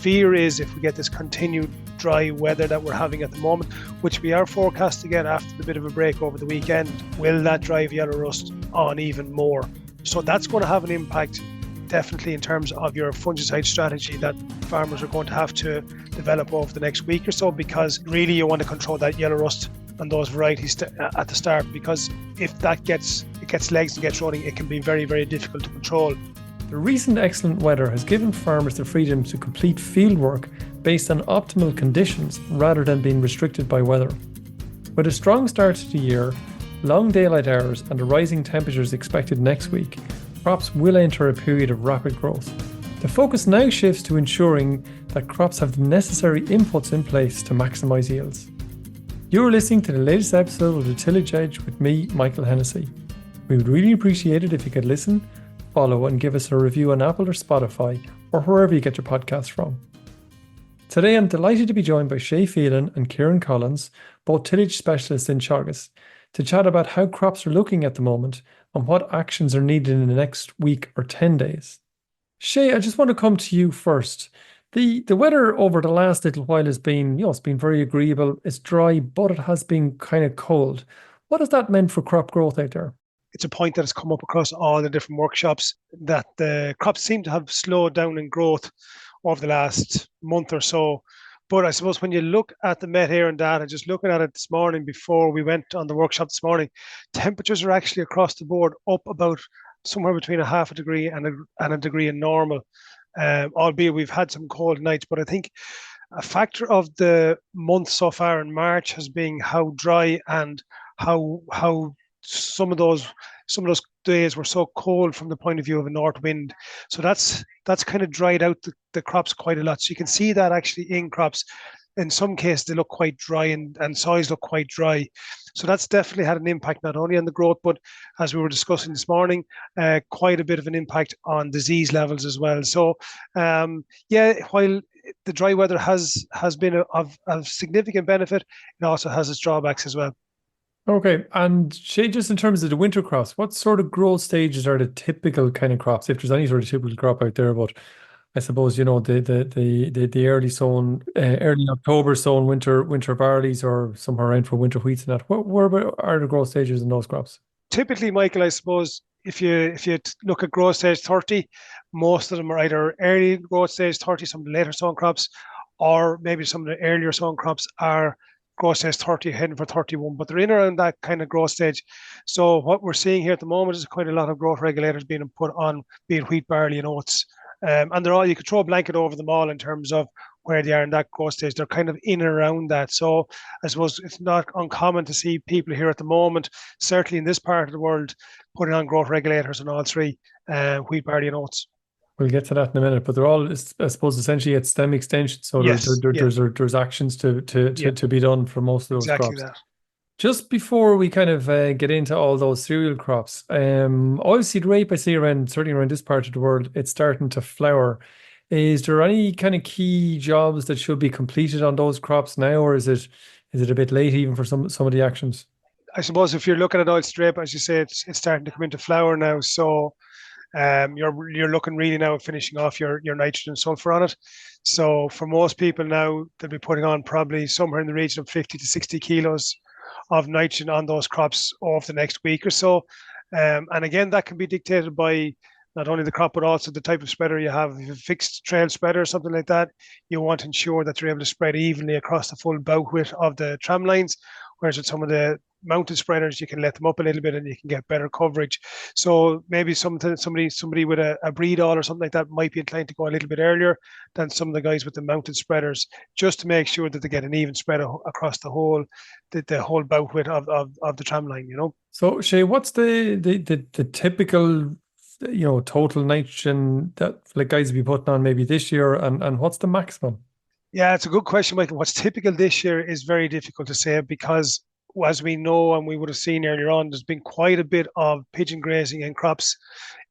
fear is if we get this continued dry weather that we're having at the moment, which we are forecast to get after the bit of a break over the weekend, will that drive yellow rust on even more? So that's going to have an impact definitely in terms of your fungicide strategy that farmers are going to have to develop over the next week or so, because really you want to control that yellow rust on those varieties at the start, because if that gets legs and gets running, it can be very, very difficult to control. The recent excellent weather has given farmers the freedom to complete field work based on optimal conditions rather than being restricted by weather. With a strong start to the year, long daylight hours and the rising temperatures expected next week, crops will enter a period of rapid growth. The focus now shifts to ensuring that crops have the necessary inputs in place to maximise yields. You're listening to the latest episode of the Tillage Edge with me, Michael Hennessy. We would really appreciate it if you could listen, follow and give us a review on Apple or Spotify or wherever you get your podcasts from. Today I'm delighted to be joined by Shay Phelan and Ciaran Collins, both tillage specialists in Teagasc, to chat about how crops are looking at the moment and what actions are needed in the next week or 10 days. Shay, I just want to come to you first. The weather over the last little while has been, it's been very agreeable. It's dry, but it has been kind of cold. What has that meant for crop growth out there? It's a point that has come up across all the different workshops that the crops seem to have slowed down in growth over the last month or so. But I suppose when you look at the Met Éireann data, just looking at it this morning before we went on the workshop this morning, temperatures are actually across the board up about somewhere between a half a degree and a degree in normal, albeit we've had some cold nights. But I think a factor of the month so far in March has been how dry and how some of those days were so cold from the point of view of a north wind. So that's kind of dried out the crops quite a lot. So you can see that actually in crops. In some cases, they look quite dry and soils look quite dry. So that's definitely had an impact not only on the growth, but as we were discussing this morning, quite a bit of an impact on disease levels as well. So while the dry weather has been of significant benefit, it also has its drawbacks as well. Okay, and Shay, just in terms of the winter crops, what sort of growth stages are the typical kind of crops, if there's any sort of typical crop out there? But I suppose, the early sown, early October sown winter barleys or somewhere around for winter wheats and that. Where are the growth stages in those crops? Typically, Michael, I suppose if you look at growth stage 30, most of them are either early growth stage 30, some of the later sown crops, or maybe some of the earlier sown crops are growth stage 30 heading for 31, but they're in around that kind of growth stage. So what we're seeing here at the moment is quite a lot of growth regulators being put on, being wheat, barley and oats. And they're all, you could throw a blanket over them all in terms of where they are in that growth stage. They're kind of in and around that. So I suppose it's not uncommon to see people here at the moment, certainly in this part of the world, putting on growth regulators on all three, wheat, barley and oats. We'll get to that in a minute, but they're all, I suppose, essentially at stem extension. So there's actions to be done for most of those exactly crops. That. Just before we kind of get into all those cereal crops, oilseed rape, I see certainly around this part of the world, it's starting to flower. Is there any kind of key jobs that should be completed on those crops now, or is it a bit late even for some of the actions? I suppose if you're looking at oilseed rape, as you say, it's starting to come into flower now. So you're looking really now at finishing off your nitrogen sulfur on it. So for most people now, they'll be putting on probably somewhere in the region of 50 to 60 kilos of nitrogen on those crops over the next week or so. And again, that can be dictated by not only the crop, but also the type of spreader you have. If you have a fixed trail spreader or something like that, you want to ensure that you're able to spread evenly across the full bout width of the tram lines, whereas with some of the mounted spreaders, you can let them up a little bit and you can get better coverage. So maybe somebody with a breed all or something like that might be inclined to go a little bit earlier than some of the guys with the mounted spreaders, just to make sure that they get an even spread across the whole bout width of the tram line, So Shay, what's the typical total nitrogen that guys will be putting on maybe this year, and what's the maximum? Yeah, it's a good question, Michael. What's typical this year is very difficult to say, because as we know and we would have seen earlier on, there's been quite a bit of pigeon grazing in crops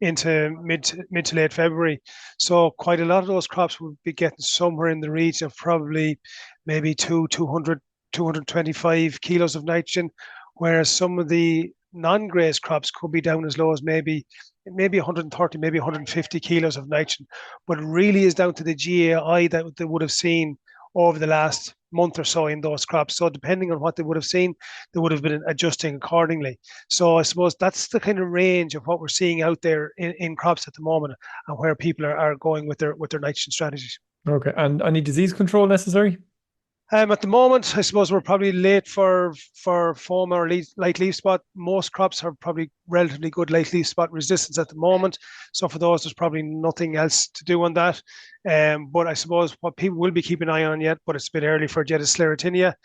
into mid to late February. So quite a lot of those crops will be getting somewhere in the region of probably maybe 200, 225 kilos of nitrogen, whereas some of the non-graze crops could be down as low as maybe 130, maybe 150 kilos of nitrogen, but it really is down to the GAI that they would have seen over the last month or so in those crops. So depending on what they would have seen, they would have been adjusting accordingly. So I suppose that's the kind of range of what we're seeing out there in crops at the moment, and where people are going with their nitrogen strategies. Okay. And any disease control necessary? At the moment, I suppose we're probably late for foam or light leaf spot. Most crops are probably relatively good light leaf spot resistance at the moment. So for those, there's probably nothing else to do on that. But I suppose what people will be keeping an eye on yet, but it's a bit early for Sclerotinia,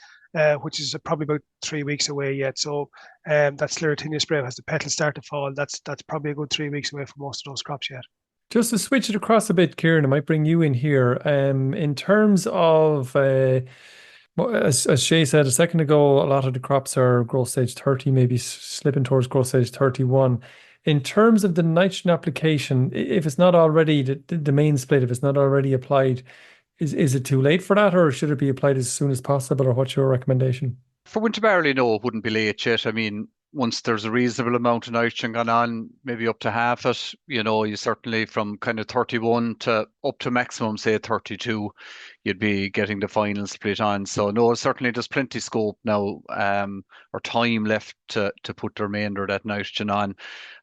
which is probably about 3 weeks away yet. So that Sclerotinia spray has the petals start to fall. That's probably a good 3 weeks away for most of those crops yet. Just to switch it across a bit, Ciaran, I might bring you in here. In terms of, as Shay said a second ago, a lot of the crops are growth stage 30, maybe slipping towards growth stage 31. In terms of the nitrogen application, if it's not already the main split, if it's not already applied, is it too late for that, or should it be applied as soon as possible, or what's your recommendation? For winter barley, no, it wouldn't be late yet. I mean, once there's a reasonable amount of nitrogen gone on, maybe up to half it, you certainly from kind of 31 to up to maximum, say 32, you'd be getting the final split on. So no, certainly there's plenty scope now, or time left to put the remainder of that nitrogen on.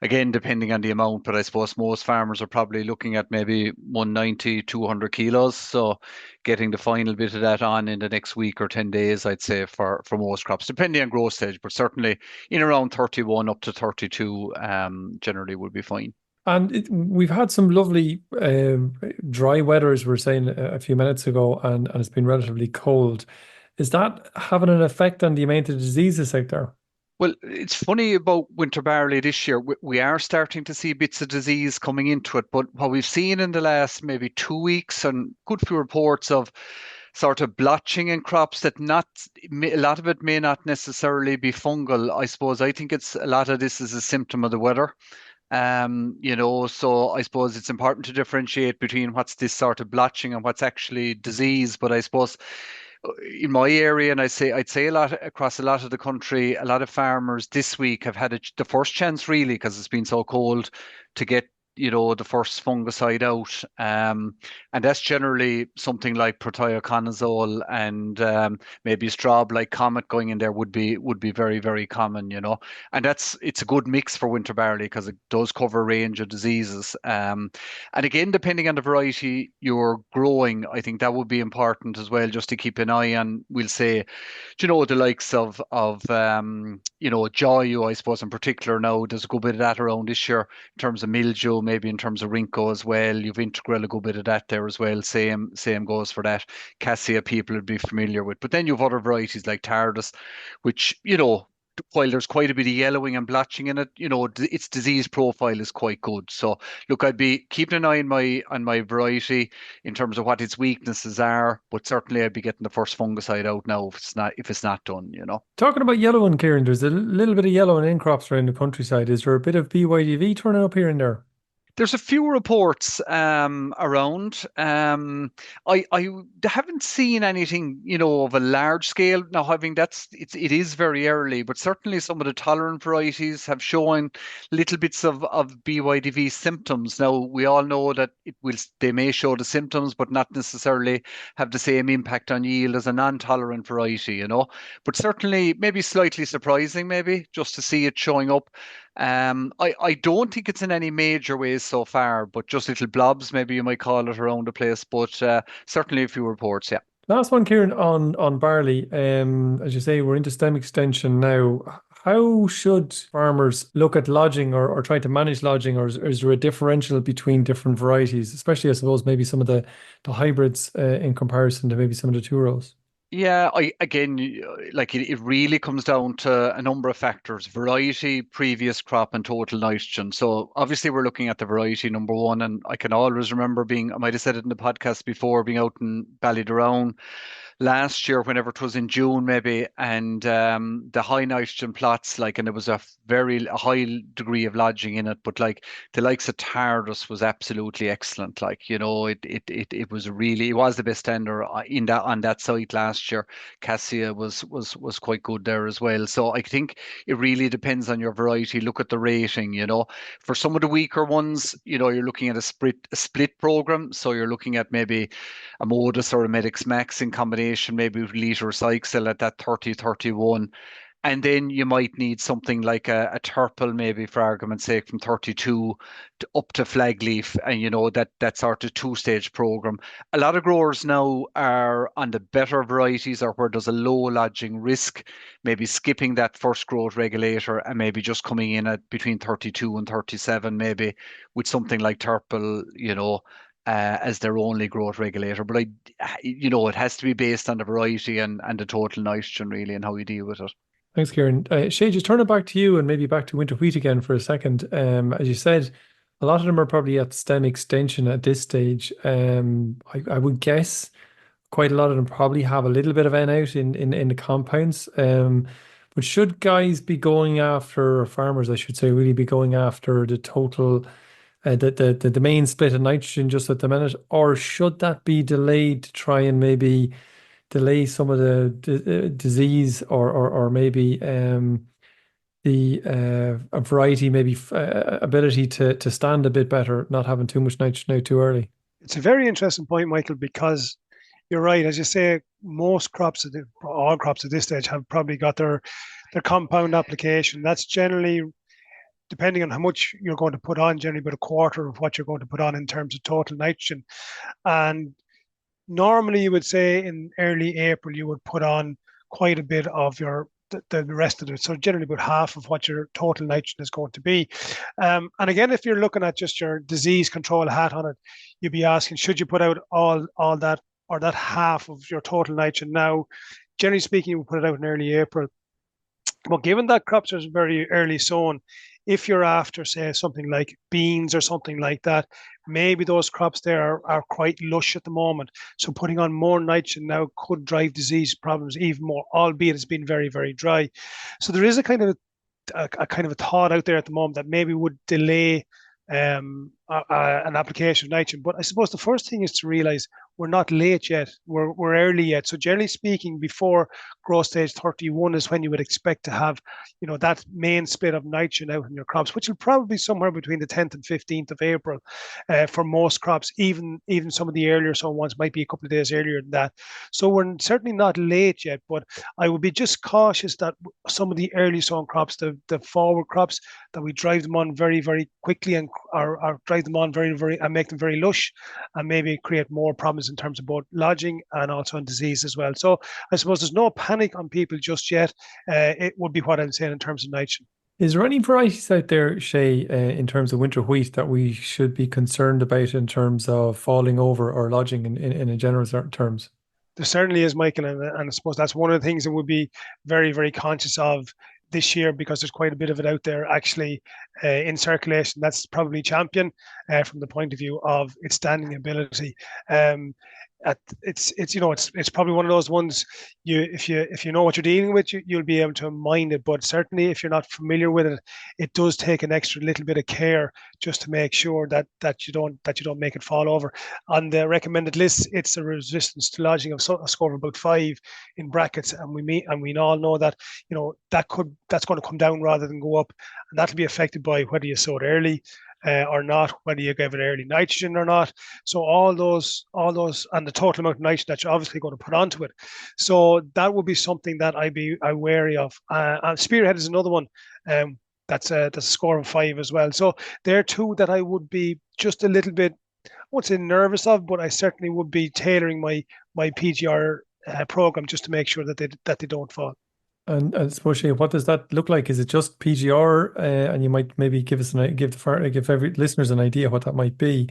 Again, depending on the amount, but I suppose most farmers are probably looking at maybe 190, 200 kilos. So getting the final bit of that on in the next week or 10 days, I'd say, for most crops, depending on growth stage, but certainly in around 31 up to 32 generally would be fine. And we've had some lovely dry weather, as we were saying a few minutes ago, and it's been relatively cold. Is that having an effect on the amount of diseases out there? Well, it's funny about winter barley this year. We are starting to see bits of disease coming into it, but what we've seen in the last maybe 2 weeks, and good few reports of sort of blotching in crops that a lot of it may not necessarily be fungal. I suppose I think a lot of this is a symptom of the weather. So I suppose it's important to differentiate between what's this sort of blotching and what's actually disease. But I suppose in my area, and I'd say a lot across a lot of the country, a lot of farmers this week have had the first chance really, because it's been so cold, to get the first fungicide out, and that's generally something like prothioconazole, and maybe a straw like Comet going in there would be very, very common, and it's a good mix for winter barley because it does cover a range of diseases, and again, depending on the variety you're growing, I think that would be important as well, just to keep an eye on. We'll say, the likes of Joyu, I suppose in particular. Now there's a good bit of that around this year in terms of mildew, maybe in terms of Rinco as well. You've Integral, a good bit of that there as well. Same goes for that. Cassia people would be familiar with. But then you've other varieties like Tardis, which, while there's quite a bit of yellowing and blotching in it, its disease profile is quite good. So look, I'd be keeping an eye on my variety in terms of what its weaknesses are, but certainly I'd be getting the first fungicide out now if it's not done, Talking about yellowing, Ciaran, there's a little bit of yellowing in crops around the countryside. Is there a bit of BYDV turning up here and there? There's a few reports around. I haven't seen anything, of a large scale. Now, it is very early, but certainly some of the tolerant varieties have shown little bits of BYDV symptoms. Now, we all know that they may show the symptoms, but not necessarily have the same impact on yield as a non-tolerant variety, But certainly, maybe slightly surprising, maybe just to see it showing up. I don't think it's in any major ways so far, but just little blobs, maybe you might call it, around the place. But certainly a few reports, yeah. Last one, Ciaran, on barley. As you say, we're into stem extension now. How should farmers look at lodging or try to manage lodging, or is there a differential between different varieties, especially, I suppose, maybe some of the hybrids in comparison to maybe some of the two rows? Yeah, it really comes down to a number of factors: variety, previous crop, and total nitrogen. So obviously we're looking at the variety number one, and I can always remember I might have said it in the podcast before, being out in Ballydown last year, whenever it was in June, maybe, and the high nitrogen plots, like, and there was a very high degree of lodging in it, but like the likes of Tardis was absolutely excellent. Like, it was really, it was the best tender in that on that site last year. Cassia was quite good there as well. So I think it really depends on your variety. Look at the rating. For some of the weaker ones, you're looking at a split program. So you're looking at maybe a Modus or a Medix Max in combination, maybe with Liter Cycel at that 30-31. And then you might need something like a Turple, maybe for argument's sake, from 32 up to Flagleaf, and that sort of two-stage program. A lot of growers now are on the better varieties, or where there's a low lodging risk, maybe skipping that first growth regulator and maybe just coming in at between 32 and 37, maybe with something like Turple, as their only growth regulator. But it has to be based on the variety and the total nitrogen, really, and how you deal with it. Thanks, Ciaran. Shay, just turn it back to you and maybe back to winter wheat again for a second. As you said, a lot of them are probably at stem extension at this stage. I would guess quite a lot of them probably have a little bit of N out in the compounds. But should guys be going after, or farmers, I should say, really be going after the total, the main split of nitrogen just at the minute, or should that be delayed to try and maybe delay some of the disease, or maybe the a variety, maybe ability to stand a bit better, not having too much nitrogen out too early? It's a very interesting point, Michael, because you're right. As you say, most crops, all crops at this stage, have probably got their compound application. That's generally, depending on how much you're going to put on, generally about a quarter of what you're going to put on in terms of total nitrogen. And normally you would say in early April, you would put on quite a bit of the rest of it. So generally about half of what your total nitrogen is going to be. And again, if you're looking at just your disease control hat on it, you'd be asking, should you put out all that, or that half of your total nitrogen now? Generally speaking, you would put it out in early April. But given that crops are very early sown, if you're after, say, something like beans or something like that, maybe those crops there are quite lush at the moment. So putting on more nitrogen now could drive disease problems even more, albeit it's been very, very dry. So there is a kind of a thought out there at the moment that maybe would delay an application of nitrogen. But I suppose the first thing is to realize we're not late yet. We're early yet. So generally speaking, before growth stage 31 is when you would expect to have, that main split of nitrogen out in your crops, which will probably be somewhere between the 10th and 15th of April for most crops. Even some of the earlier sown ones might be a couple of days earlier than that. So we're certainly not late yet, but I would be just cautious that some of the early sown crops, the forward crops, that we drive them on very, very quickly and or drive them on very, very, and make them very lush, and maybe create more problems in terms of both lodging and also in disease as well. So I suppose there's no panic on people just yet. It would be what I'm saying in terms of nitrogen. Is there any varieties out there, Shay, in terms of winter wheat that we should be concerned about in terms of falling over or lodging in a general terms? There certainly is, Michael, and I suppose that's one of the things that we'll be very, very conscious of this year, because there's quite a bit of it out there actually in circulation. That's probably Champion from the point of view of its standing ability. It's probably one of those ones if you know what you're dealing with, you'll be able to mind it. But certainly, if you're not familiar with it, it does take an extra little bit of care just to make sure that you don't make it fall over. On the recommended list, it's a resistance to lodging of a score of about 5 in brackets, and we all know that that's going to come down rather than go up, and that'll be affected by whether you sowed early or not, whether you gave it early nitrogen or not. So all those, and the total amount of nitrogen that you're obviously going to put onto it. So that would be something that I'm wary of. And Spearhead is another one. That's a score of 5 as well. So there are two that I would be just a little bit, I won't say nervous of, but I certainly would be tailoring my PGR program just to make sure that they don't fall. And I suppose, Shay, what does that look like? Is it just PGR? And you might maybe give every listeners an idea what that might be.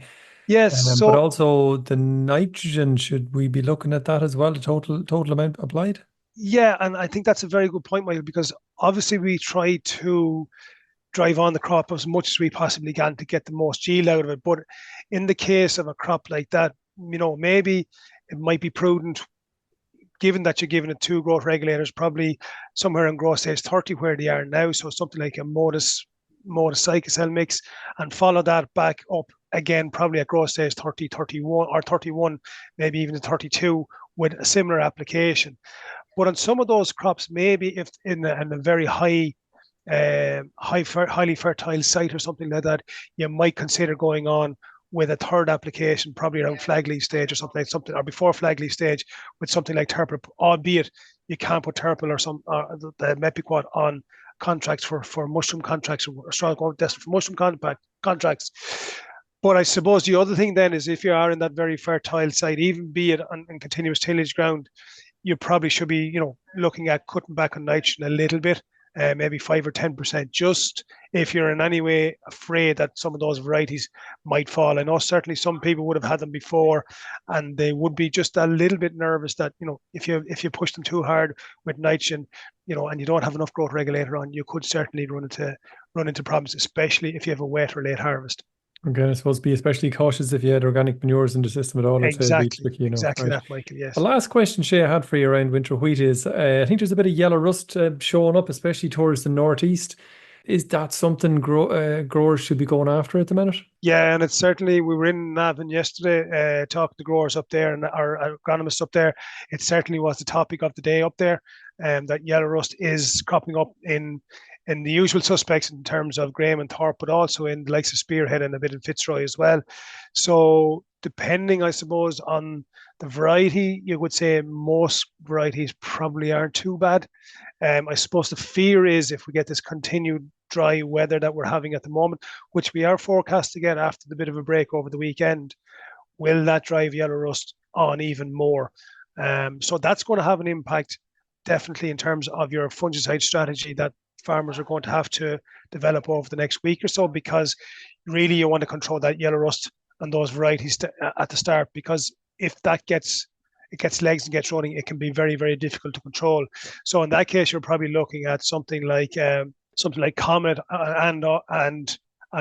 Yes. But also the nitrogen, should we be looking at that as well, the total amount applied? Yeah, and I think that's a very good point, Michael, because obviously we try to drive on the crop as much as we possibly can to get the most yield out of it. But in the case of a crop like that, maybe it might be prudent given that you're giving it 2 growth regulators, probably somewhere in growth stage 30 where they are now, so something like a modus cycocell mix, and follow that back up again, probably at growth stage 30, 31, or 31, maybe even 32 with a similar application. But on some of those crops, maybe if in a very highly fertile site or something like that, you might consider going on with a third application, probably around flag leaf stage or something, or before flag leaf stage, with something like terpel, albeit you can't put terpel or the mepiquat on contracts for mushroom contracts, or strong destined for mushroom contracts. But I suppose the other thing then is, if you are in that very fertile site, even be it on continuous tillage ground, you probably should be, looking at cutting back on nitrogen a little bit, maybe 5 or 10%, just if you're in any way afraid that some of those varieties might fall. I know certainly some people would have had them before, and they would be just a little bit nervous that, if you push them too hard with nitrogen, and you don't have enough growth regulator on, you could certainly run into problems, especially if you have a wet or late harvest. Okay, I suppose be especially cautious if you had organic manures in the system at all. I'd say it'd be tricky enough. Exactly Right. that, Michael, yes. The last question, Shay, I had for you around winter wheat is, I think there's a bit of yellow rust showing up, especially towards the northeast. Is that something growers should be going after at the minute? Yeah, and it's certainly, we were in Navan yesterday talking to growers up there and our agronomists up there. It certainly was the topic of the day up there, that yellow rust is cropping up in the usual suspects in terms of Graham and Thorpe, but also in the likes of Spearhead and a bit in Fitzroy as well. So depending, I suppose, on the variety, you would say most varieties probably aren't too bad. I suppose the fear is, if we get this continued dry weather that we're having at the moment, which we are forecast to get after the bit of a break over the weekend, will that drive yellow rust on even more? So that's going to have an impact, definitely, in terms of your fungicide strategy that farmers are going to have to develop over the next week or so, because really you want to control that yellow rust and those varieties at the start, because if that gets legs and gets running, it can be very, very difficult to control. So in that case, you're probably looking at something like Comet and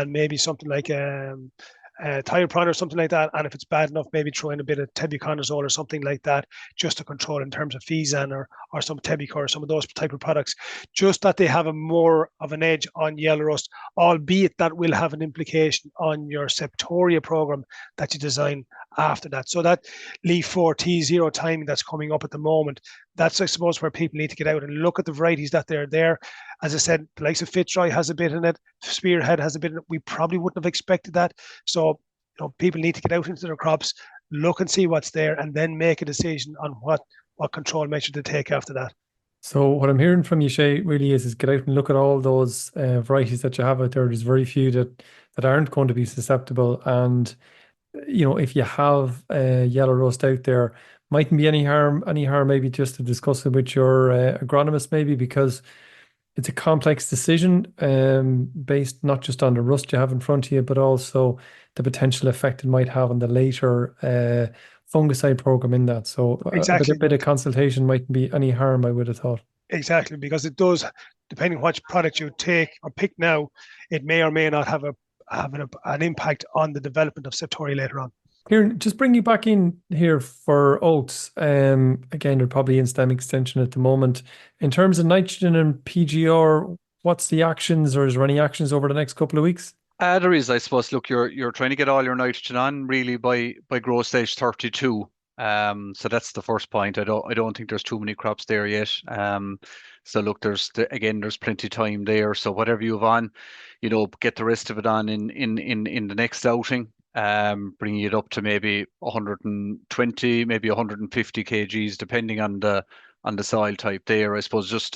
maybe something like Thiopron or something like that. And if it's bad enough, maybe throw in a bit of tebuconazole or something like that, just to control in terms of Phelan or some Tebucor or some of those type of products, just that they have a more of an edge on yellow rust, albeit that will have an implication on your Septoria program that you design after that. So that leaf 4T0 timing that's coming up at the moment, that's, I suppose, where people need to get out and look at the varieties that they're there. As I said, the likes of Fitzroy has a bit in it, Spearhead has a bit in it. We probably wouldn't have expected that. So, people need to get out into their crops, look and see what's there, and then make a decision on what control measure to take after that. So what I'm hearing from you, Shay, really is get out and look at all those varieties that you have out there. There's very few that aren't going to be susceptible, and if you have yellow rust out there, mightn't be any harm maybe just to discuss it with your agronomist, maybe, because it's a complex decision based not just on the rust you have in front of you, but also the potential effect it might have on the later fungicide program in that. So exactly. a bit of consultation mightn't be any harm, I would have thought. Exactly, because it does, depending on which product you take or pick now, it may or may not have an impact on the development of Septoria later on. Here, just bring you back in here for oats. Again, they're probably in stem extension at the moment. In terms of nitrogen and PGR, what's the actions, or is there any actions over the next couple of weeks? There is, I suppose. Look, you're trying to get all your nitrogen on really by growth stage 32. So that's the first point. I don't think there's too many crops there yet. So look, there's plenty of time there. So whatever you have on, get the rest of it on in the next outing. Bringing it up to maybe 120, maybe 150 kgs, depending on the soil type there. I suppose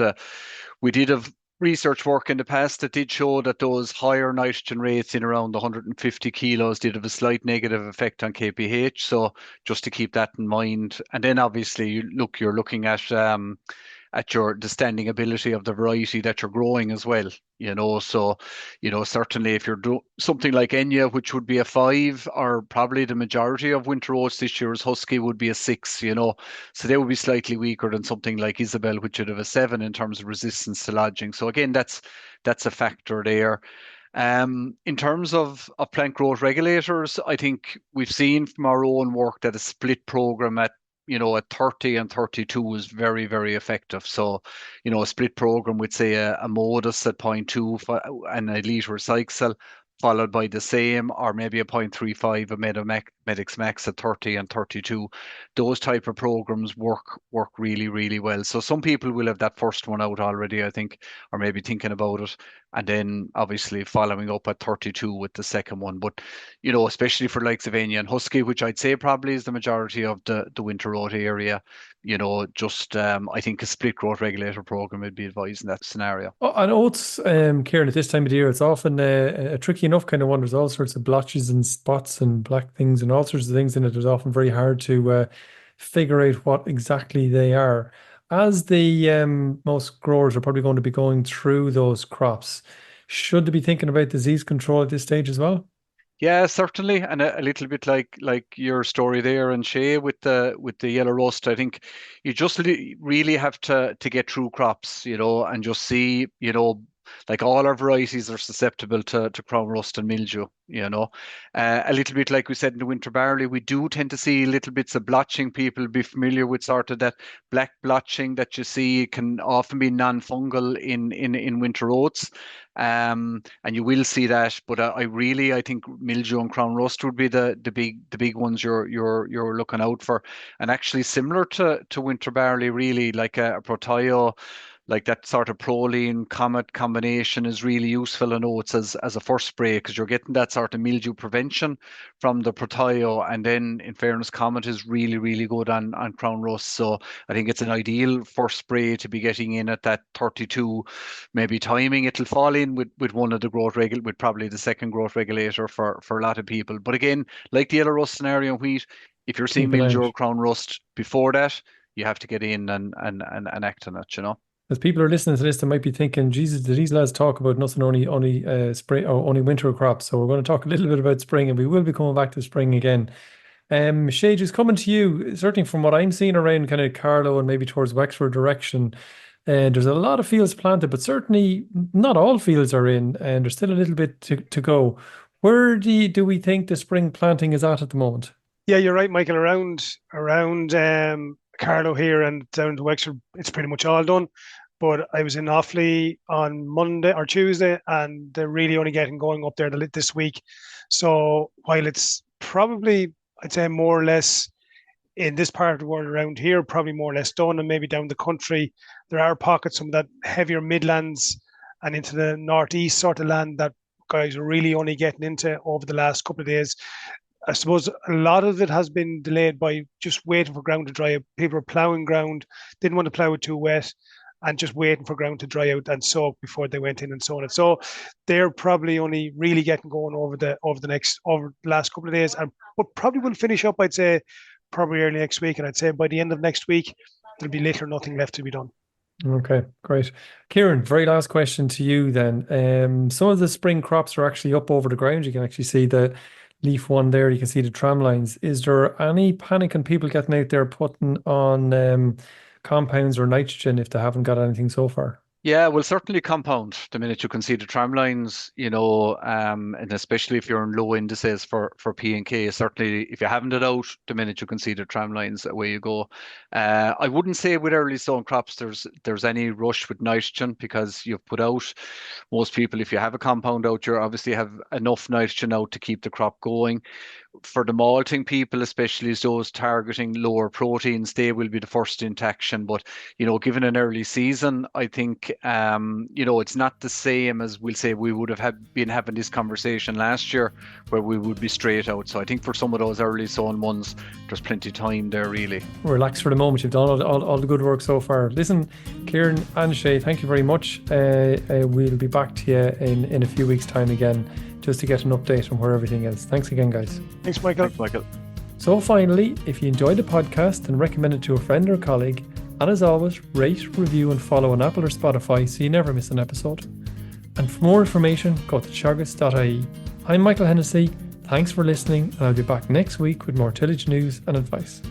we did have research work in the past that did show that those higher nitrogen rates in around 150 kilos did have a slight negative effect on KPH. So just to keep that in mind. And then obviously you're looking at the standing ability of the variety that you're growing as well. So certainly if you're doing something like Enya, which would be a 5, or probably the majority of winter oats this year's Husky would be a 6, so they would be slightly weaker than something like Isabel, which would have a 7 in terms of resistance to lodging. So again, that's a factor there. In terms of plant growth regulators, I think we've seen from our own work that a split program at at 30 and 32 is very, very effective. So, a split program with, say, a modus at 0.2 and a litre cycle, followed by the same, or maybe a 0.35 of Medix Max at 30 and 32. Those type of programs work really, really well. So some people will have that first one out already, I think, or maybe thinking about it, and then obviously following up at 32 with the second one. But especially for like Savannah and Husky, which I'd say probably is the majority of the winter rota area, I think a split growth regulator program would be advised in that scenario. Oh, and oats, Ciaran, at this time of the year, it's often a tricky enough kind of one. There's all sorts of blotches and spots and black things and all sorts of things in it. It's often very hard to figure out what exactly they are. As the most growers are probably going to be going through those crops, should they be thinking about disease control at this stage as well? Yeah, certainly, and a little bit like your story there and Shay with the yellow rust. I think you just really have to get through crops, and just see, like all our varieties are susceptible to crown rust and mildew. A little bit like we said in the winter barley, we do tend to see little bits of blotching. People be familiar with sort of that black blotching that you see can often be non-fungal in winter oats. And you will see that, but I think mildew and crown rust would be the big ones you're looking out for. And actually similar to winter barley, really, like a Protaio, like that sort of proline comet combination is really useful in oats as a first spray, because you're getting that sort of mildew prevention from the Protaio, and then in fairness, comet is really, really good on crown rust. So I think it's an ideal first spray to be getting in at that 32, maybe timing. It'll fall in with one of the with probably the second growth regulator for a lot of people. But again, like the yellow rust scenario in wheat, if you're seeing mildew or crown rust before that, you have to get in and act on it, As people are listening to this, they might be thinking, Jesus, did these lads talk about nothing only spring or only winter crops? So we're going to talk a little bit about spring, and we will be coming back to spring again. Shay, just coming to you, certainly from what I'm seeing around kind of Carlow and maybe towards Wexford direction, there's a lot of fields planted, but certainly not all fields are in, and there's still a little bit to go. Where do we think the spring planting is at the moment? Yeah, you're right, Michael. Around Carlow here and down to Wexford, it's pretty much all done. But I was in Offaly on Monday or Tuesday, and they're really only getting going up there this week. So while it's probably, I'd say, more or less in this part of the world around here, probably more or less done, and maybe down the country, there are pockets, some of that heavier Midlands and into the northeast sort of land that guys are really only getting into over the last couple of days. I suppose a lot of it has been delayed by just waiting for ground to dry up. People are ploughing ground, didn't want to plough it too wet, and just waiting for ground to dry out and soak before they went in and sown it. So they're probably only really getting going over the last couple of days, but probably will finish up, I'd say, probably early next week. And I'd say by the end of next week, there'll be little or nothing left to be done. Okay, great. Ciaran, very last question to you then. Some of the spring crops are actually up over the ground. You can actually see the leaf one there. You can see the tram lines. Is there any panic on people getting out there putting on compounds or nitrogen if they haven't got anything so far? Yeah, well, certainly compound the minute you can see the tram lines, and especially if you're in low indices for P and K. Certainly, if you haven't it out, the minute you can see the tram lines, away you go. I wouldn't say with early sown crops there's any rush with nitrogen, because you've put out, most people, if you have a compound out, you obviously have enough nitrogen out to keep the crop going. For the malting people, especially those targeting lower proteins, they will be the first into action. But, given an early season, I think, it's not the same as we'll say we would have been having this conversation last year where we would be straight out. So I think for some of those early sown ones, there's plenty of time there, really. Relax for the moment. You've done all the good work so far. Listen, Ciaran and Shay, thank you very much. We'll be back to you in a few weeks' time again, just to get an update on where everything is. Thanks again, guys. Thanks, Michael. Thanks, Michael. So finally, if you enjoyed the podcast, then recommend it to a friend or colleague. And as always, rate, review and follow on Apple or Spotify so you never miss an episode. And for more information, go to teagasc.ie. I'm Michael Hennessy. Thanks for listening, and I'll be back next week with more tillage news and advice.